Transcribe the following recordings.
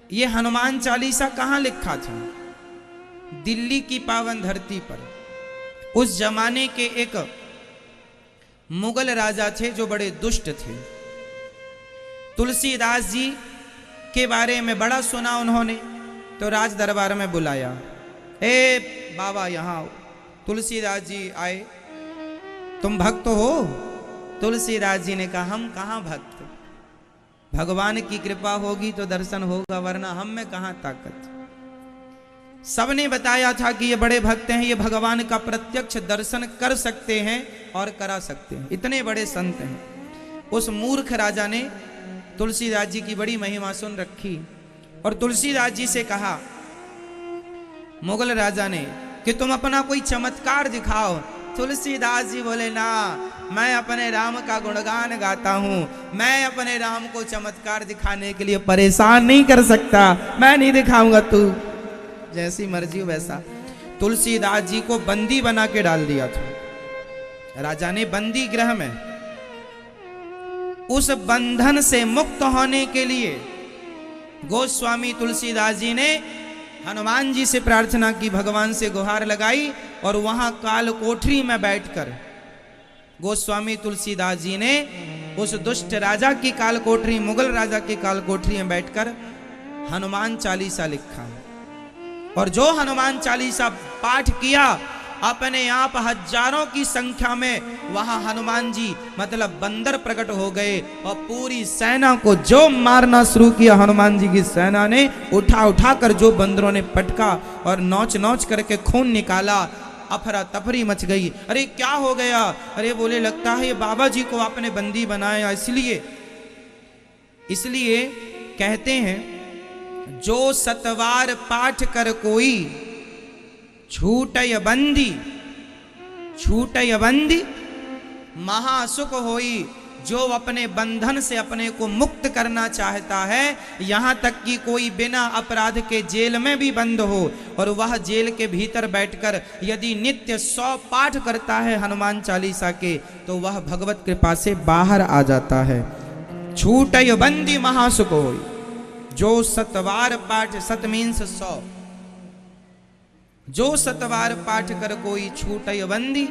ये हनुमान चालीसा कहाँ लिखा था? दिल्ली की पावन धरती पर। उस जमाने के एक मुगल राजा थे जो बड़े दुष्ट थे। तुलसीदास जी के बारे में बड़ा सुना उन्होंने, तो राज दरबार में बुलाया। ए बाबा यहाँ आओ। तुलसीदास जी आए। तुम भक्त हो? तुलसीदास जी ने कहा हम कहाँ भक्त, भगवान की कृपा होगी तो दर्शन होगा, वरना हम में कहाँ ताकत। सबने बताया था कि ये बड़े भक्त हैं, ये भगवान का प्रत्यक्ष दर्शन कर सकते हैं और करा सकते हैं, इतने बड़े संत हैं। उस मूर्ख राजा ने तुलसीदास जी की बड़ी महिमा सुन रखी और तुलसीदास जी से कहा, मुगल राजा ने, कि तुम अपना कोई चमत्कार दिखाओ। तुलसीदास जी बोले, ना, मैं अपने राम का गुणगान गाता हूं, मैं अपने राम को चमत्कार दिखाने के लिए परेशान नहीं कर सकता, मैं नहीं दिखाऊंगा, तू जैसी मर्जी हो वैसा। तुलसीदास जी को बंदी बना के डाल दिया था राजा ने, बंदी गृह में। उस बंधन से मुक्त होने के लिए गोस्वामी तुलसीदास जी ने हनुमान जी से प्रार्थना की, भगवान से गुहार लगाई, और वहां काल कोठरी में बैठकर गोस्वामी तुलसीदास जी ने उस दुष्ट राजा की काल कोठरी, मुगल राजा की काल कोठरी में बैठकर हनुमान चालीसा लिखा। और जो हनुमान चालीसा पाठ किया, अपने आप हजारों की संख्या में वहां हनुमान जी मतलब बंदर प्रकट हो गए और पूरी सेना को जो मारना शुरू किया, हनुमान जी की सेना ने उठा उठा कर जो बंदरों ने पटका और नोच नोच करके खून निकाला। अफरा तफरी मच गई। अरे क्या हो गया? अरे बोले, लगता है ये बाबा जी को आपने बंदी बनाया, इसलिए कहते हैं, जो सतवार पाठ कर कोई छूटय बंदी महासुख होई। जो अपने बंधन से अपने को मुक्त करना चाहता है, यहां तक कि कोई बिना अपराध के जेल में भी बंद हो और वह जेल के भीतर बैठकर यदि नित्य 100 पाठ करता है हनुमान चालीसा के, तो वह भगवत कृपा से बाहर आ जाता है। छूटय बंदी महासुख होई। जो सतवार पाठ, सत मीन्स 100, जो सतवार पाठ कर कोई छूटय बंदी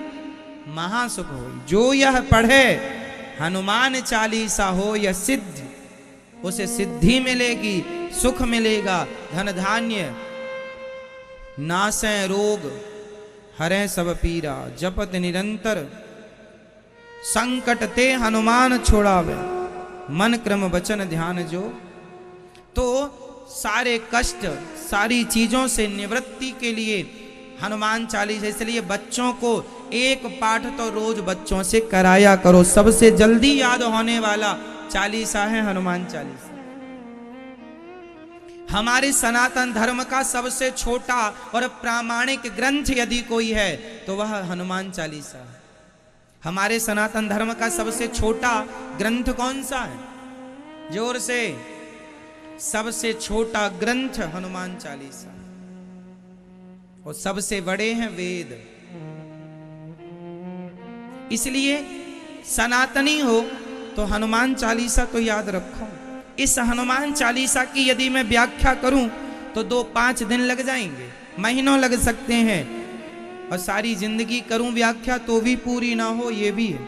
महासुख होई। जो यह पढ़े हनुमान चालीसा हो यह सिद्ध, उसे सिद्धि मिलेगी, सुख मिलेगा, धन धान्य, नासै रोग, हरै सब पीरा, जपत निरंतर, संकट ते हनुमान छोड़ावे, मन क्रम वचन ध्यान जो। तो सारे कष्ट, सारी चीजों से निवृत्ति के लिए हनुमान चालीसा, इसलिए बच्चों को एक पाठ तो रोज बच्चों से कराया करो। सबसे जल्दी याद होने वाला चालीसा है हनुमान चालीसा। हमारे सनातन धर्म का सबसे छोटा और प्रामाणिक ग्रंथ यदि कोई है तो वह हनुमान चालीसा है। हमारे सनातन धर्म का सबसे छोटा ग्रंथ कौन सा है? जोर से। सबसे छोटा ग्रंथ हनुमान चालीसा, और सबसे बड़े हैं वेद। इसलिए सनातनी हो तो हनुमान चालीसा तो याद रखो। इस हनुमान चालीसा की यदि मैं व्याख्या करूं तो 2-5 दिन लग जाएंगे, महीनों लग सकते हैं, और सारी जिंदगी करूं व्याख्या तो भी पूरी ना हो, ये भी है।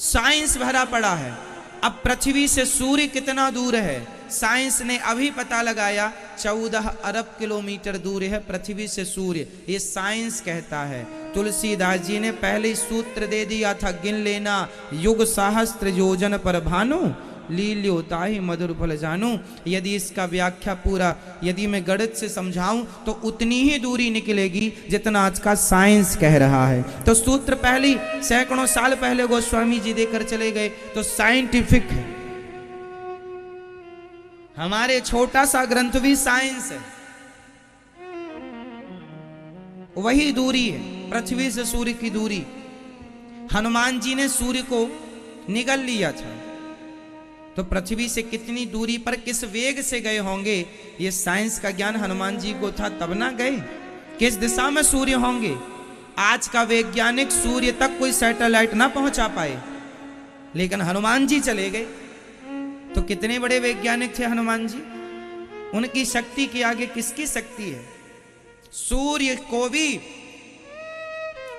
साइंस भरा पड़ा है। अब पृथ्वी से सूर्य कितना दूर है, साइंस ने अभी पता लगाया 14 अरब किलोमीटर दूर है पृथ्वी से सूर्य, ये साइंस कहता है। तुलसीदास जी ने पहले सूत्र दे दिया था, गिन लेना, युग सहस्त्र योजन पर भानु, लील्यो ताहि मधुर फल जानू। यदि इसका व्याख्या पूरा यदि मैं गणित से समझाऊं तो उतनी ही दूरी निकलेगी जितना आज का साइंस कह रहा है। तो सूत्र पहले सैकड़ों साल पहले गोस्वामी जी देकर चले गए, तो साइंटिफिक है। हमारे छोटा सा ग्रंथ भी साइंस है। वही दूरी है पृथ्वी से सूर्य की दूरी। हनुमान जी ने सूर्य को निगल लिया था, तो पृथ्वी से कितनी दूरी पर किस वेग से गए होंगे, ये साइंस का ज्ञान हनुमान जी को था, तब ना गए। किस दिशा में सूर्य होंगे, आज का वैज्ञानिक सूर्य तक कोई सैटेलाइट ना पहुंचा पाए, लेकिन हनुमान जी चले गए। तो कितने बड़े वैज्ञानिक थे हनुमान जी। उनकी शक्ति के आगे किसकी शक्ति है? सूर्य को भी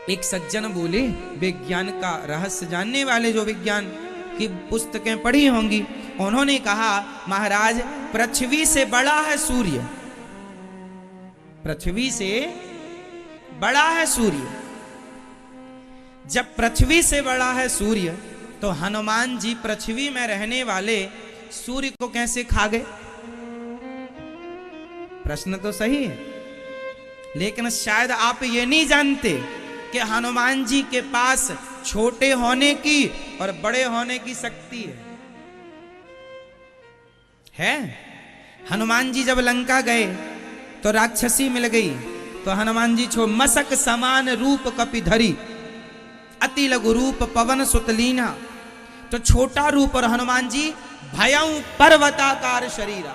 एक सज्जन बोले, विज्ञान का रहस्य जानने वाले, जो विज्ञान की पुस्तकें पढ़ी होंगी, उन्होंने कहा महाराज पृथ्वी से बड़ा है सूर्य, पृथ्वी से बड़ा है सूर्य। जब पृथ्वी से बड़ा है सूर्य तो हनुमान जी पृथ्वी में रहने वाले सूर्य को कैसे खा गए? प्रश्न तो सही है, लेकिन शायद आप ये नहीं जानते कि हनुमान जी के पास छोटे होने की और बड़े होने की शक्ति है। हनुमान जी जब लंका गए तो राक्षसी मिल गई, तो हनुमान जी मसक समान रूप कपिधरी, अति लघु रूप पवन सुतलीना, तो छोटा रूप, और हनुमान जी भयं पर्वताकार शरीरा,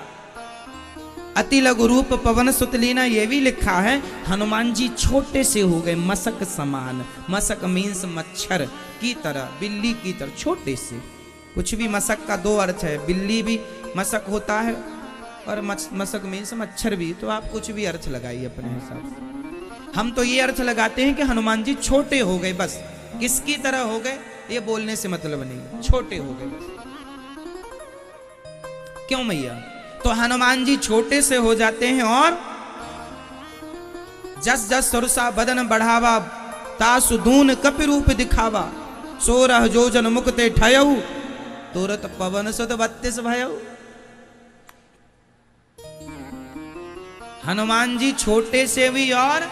अति लघु रूप पवन सुतलीना, ये भी लिखा है। हनुमान जी छोटे से हो गए, मसक समान, मसक मीन्स मच्छर की तरह, बिल्ली की तरह, छोटे से। कुछ भी मसक का दो अर्थ है, बिल्ली भी मसक होता है और मसक मीन्स मच्छर भी, तो आप कुछ भी अर्थ लगाइए अपने हिसाब से। हम तो ये अर्थ लगाते हैं कि हनुमान जी छोटे हो गए, बस किसकी तरह हो गए ये बोलने से मतलब नहीं, छोटे हो गए बस। क्यों मैया? तो हनुमान जी छोटे से हो जाते हैं और जस जस सुरसा बदन बढ़ावा, तासु दून कपि रूप दिखावा, 16 जोजन मुक्ते ठयऊ, तुरत पवन सुत 32 भयऊ। हनुमान जी छोटे से भी, और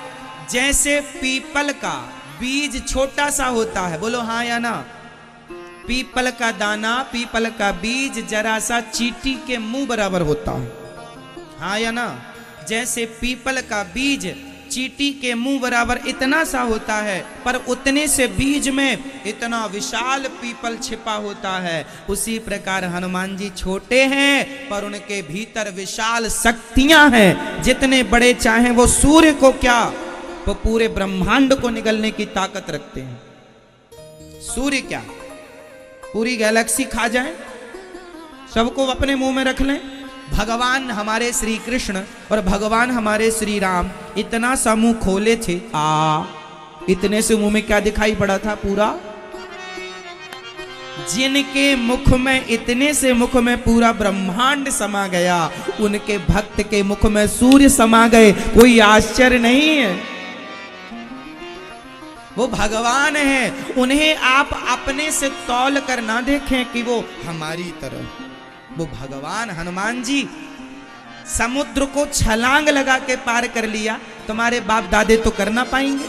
जैसे पीपल का बीज छोटा सा होता है, बोलो हाँ या ना? पीपल का दाना, पीपल का बीज जरा सा चींटी के मुंह बराबर होता है, हाँ या ना? जैसे पीपल का बीज चींटी के मुंह बराबर इतना सा होता है, पर उतने से बीज में इतना विशाल पीपल छिपा होता है, उसी प्रकार हनुमान जी छोटे हैं पर उनके भीतर विशाल शक्तियां हैं। जितने बड़े चाहें वो सूर्य को क्या, वो पूरे ब्रह्मांड को निगलने की ताकत रखते हैं। सूर्य क्या पूरी गैलेक्सी खा जाए, सबको अपने मुंह में रख लें। भगवान हमारे श्री कृष्ण और भगवान हमारे श्री राम इतना सा मुंह खोले थे, इतने से मुंह में क्या दिखाई पड़ा था? पूरा। जिनके मुख में, इतने से मुख में पूरा ब्रह्मांड समा गया, उनके भक्त के मुख में सूर्य समा गए। कोई आश्चर्य नहीं है, वो भगवान है। उन्हें आप अपने से तौल कर ना देखें कि वो हमारी तरह, वो भगवान। हनुमान जी समुद्र को छलांग लगा के पार कर लिया, तुम्हारे बाप दादे तो कर ना पाएंगे,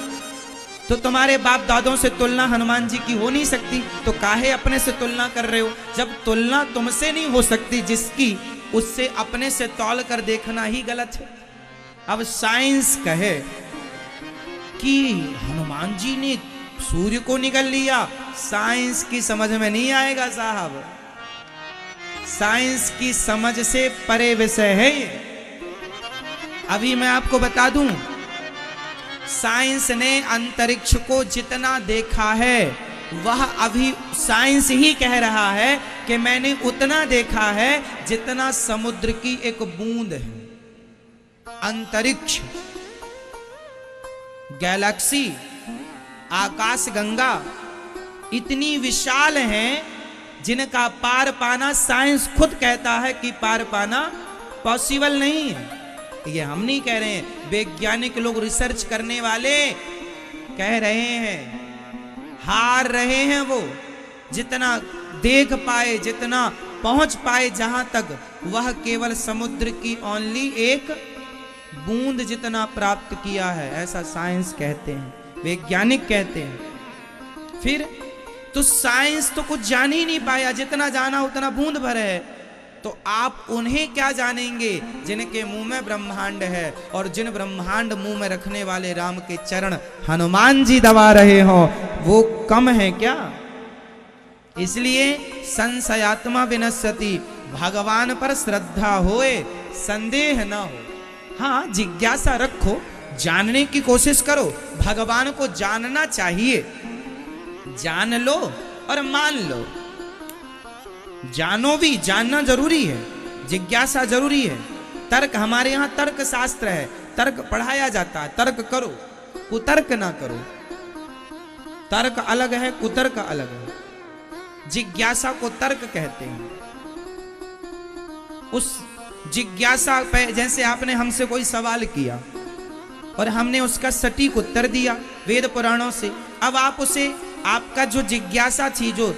तो तुम्हारे बाप दादों से तुलना हनुमान जी की हो नहीं सकती, तो काहे अपने से तुलना कर रहे हो? जब तुलना तुमसे नहीं हो सकती जिसकी, उससे अपने से तौल कर देखना ही गलत है। अब साइंस कहे कि हनुमान जी ने सूर्य को निगल लिया, साइंस की समझ में नहीं आएगा साहब, साइंस की समझ से परे विषय है ये। अभी मैं आपको बता दूं, साइंस ने अंतरिक्ष को जितना देखा है, वह अभी साइंस ही कह रहा है कि मैंने उतना देखा है जितना समुद्र की एक बूंद है। अंतरिक्ष, गैलेक्सी, आकाश गंगा इतनी विशाल हैं जिनका पार पाना साइंस खुद कहता है कि पार पाना पॉसिबल नहीं है। ये हम नहीं कह रहे हैं, वैज्ञानिक लोग, रिसर्च करने वाले कह रहे हैं, हार रहे हैं। वो जितना देख पाए, जितना पहुंच पाए जहां तक, वह केवल समुद्र की ओनली एक बूंद जितना प्राप्त किया है, ऐसा साइंस कहते हैं, वैज्ञानिक कहते हैं। फिर तो साइंस तो कुछ जान ही नहीं पाया, जितना जाना उतना बूंद भर है। तो आप उन्हें क्या जानेंगे जिनके मुंह में ब्रह्मांड है, और जिन ब्रह्मांड मुंह में रखने वाले राम के चरण हनुमान जी दबा रहे हो, वो कम है क्या? इसलिए संशयात्मा विनश्यति, भगवान पर श्रद्धा होए, संदेह ना हो। हाँ, जिज्ञासा रखो, जानने की कोशिश करो, भगवान को जानना चाहिए। जान लो और मान लो, जानो भी, जानना जरूरी है, जिज्ञासा जरूरी है, तर्क, हमारे यहाँ तर्क शास्त्र है, तर्क पढ़ाया जाता है, तर्क करो, कुतर्क ना करो। तर्क अलग है, कुतर्क अलग है। जिज्ञासा को तर्क कहते हैं। उस जिज्ञासा पे, जैसे आपने हमसे कोई सवाल किया और हमने उसका सटीक उत्तर दिया वेद पुराणों से, अब आप उसे, आपका जो जिज्ञासा थी, जो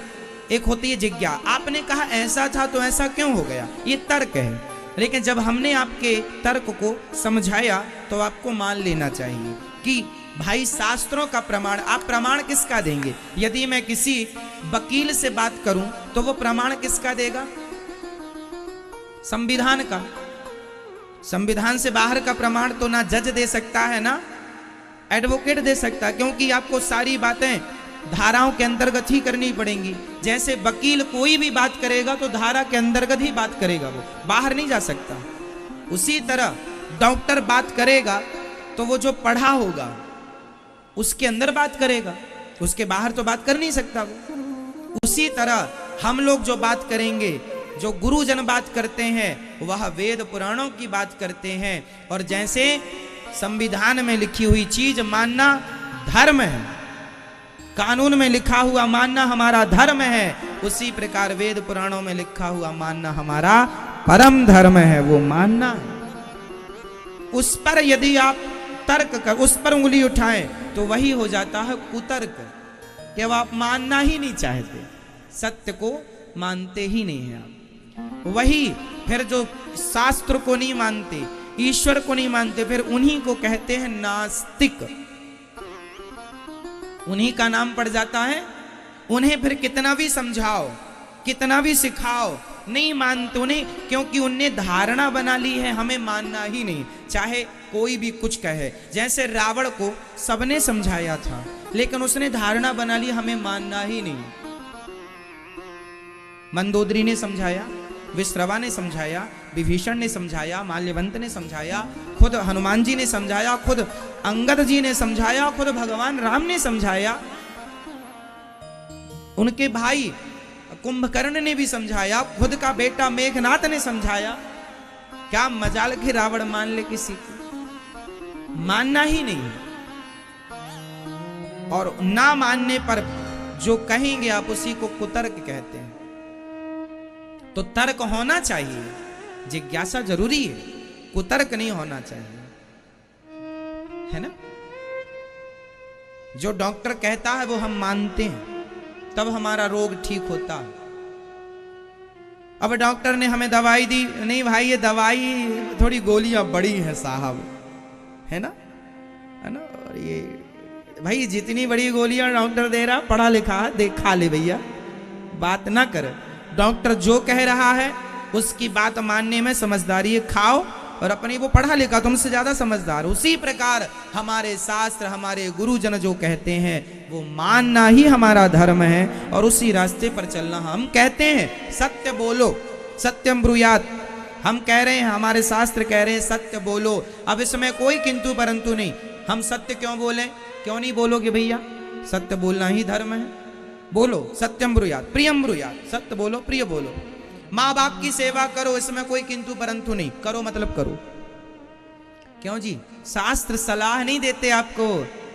एक होती है जिज्ञा, आपने कहा ऐसा था तो ऐसा क्यों हो गया, ये तर्क है। लेकिन जब हमने आपके तर्क को समझाया तो आपको मान लेना चाहिए कि भाई शास्त्रों का प्रमाण, आप प्रमाण किसका देंगे? यदि मैं किसी वकील से बात करूं तो वो प्रमाण किसका देगा? संविधान का। संविधान से बाहर का प्रमाण तो ना जज दे सकता है ना एडवोकेट दे सकता, क्योंकि आपको सारी बातें धाराओं के अंतर्गत ही करनी पड़ेंगी। जैसे वकील कोई भी बात करेगा तो धारा के अंतर्गत ही बात करेगा, वो बाहर नहीं जा सकता। उसी तरह डॉक्टर बात करेगा तो वो जो पढ़ा होगा उसके अंदर बात करेगा, उसके बाहर तो बात कर नहीं सकता वो। उसी तरह हम लोग जो बात करेंगे, जो गुरुजन बात करते हैं, वह वेद पुराणों की बात करते हैं। और जैसे संविधान में लिखी हुई चीज मानना धर्म है, कानून में लिखा हुआ मानना हमारा धर्म है, उसी प्रकार वेद पुराणों में लिखा हुआ मानना हमारा परम धर्म है, वो मानना है। उस पर यदि आप तर्क कर, उस पर उंगली उठाएं तो वही हो जाता है कुतर्क, कि अब आप मानना ही नहीं चाहते, सत्य को मानते ही नहीं हैं आप। वही फिर जो शास्त्र को नहीं मानते, ईश्वर को नहीं मानते, फिर उन्हीं को कहते हैं नास्तिक। उन्हीं का नाम पड़ जाता है। उन्हें फिर कितना भी समझाओ, कितना भी सिखाओ, नहीं मानते उन्हें, क्योंकि उनने धारणा बना ली है हमें मानना ही नहीं, चाहे कोई भी कुछ कहे। जैसे रावण को सबने समझाया था, लेकिन उसने धारणा बना ली हमें मानना ही नहीं। मंदोदरी ने समझाया, विश्रवा ने समझाया, विभीषण ने समझाया, माल्यवंत ने समझाया, खुद हनुमान जी ने समझाया, खुद अंगद जी ने समझाया, खुद भगवान राम ने समझाया, उनके भाई कुंभकर्ण ने भी समझाया, खुद का बेटा मेघनाथ ने समझाया। क्या मजाल के रावण मान ले किसी को? मानना ही नहीं। और ना मानने पर जो कहेंगे आप उसी को कुतर्क कहते हैं। तो तर्क होना चाहिए, जिज्ञासा जरूरी है, कुतर्क नहीं होना चाहिए, है ना। जो डॉक्टर कहता है वो हम मानते हैं, तब हमारा रोग ठीक होता है। अब डॉक्टर ने हमें दवाई दी, नहीं भाई ये दवाई थोड़ी गोलियां बड़ी हैं साहब, है ना, है ना। और ये भाई जितनी बड़ी गोलियां डॉक्टर दे रहा, पढ़ा लिखा है, देख खा ले भैया, बात ना कर। डॉक्टर जो कह रहा है उसकी बात मानने में समझदारी है, खाओ, और अपनी वो पढ़ा लिखा तुमसे ज्यादा समझदार। उसी प्रकार हमारे शास्त्र, हमारे गुरुजन जो कहते हैं वो मानना ही हमारा धर्म है, और उसी रास्ते पर चलना। हम कहते हैं सत्य बोलो, सत्यम ब्रूयात, हम कह रहे हैं, हमारे शास्त्र कह रहे हैं सत्य बोलो। अब इसमें कोई किंतु परंतु नहीं। हम सत्य क्यों बोले? क्यों नहीं बोलोगे भैया? सत्य बोलना ही धर्म है। बोलो सत्यम ब्रूयात, प्रियम ब्रूयात, सत्य बोलो, प्रिय बोलो। माँ बाप की सेवा करो, इसमें कोई किंतु परंतु नहीं। करो मतलब करो। क्यों जी? शास्त्र सलाह नहीं देते आपको,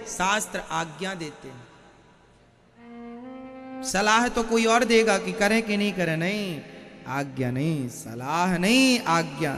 शास्त्र आज्ञा देते हैं। सलाह तो कोई और देगा कि करें कि नहीं करें, नहीं, आज्ञा नहीं, सलाह नहीं, आज्ञा।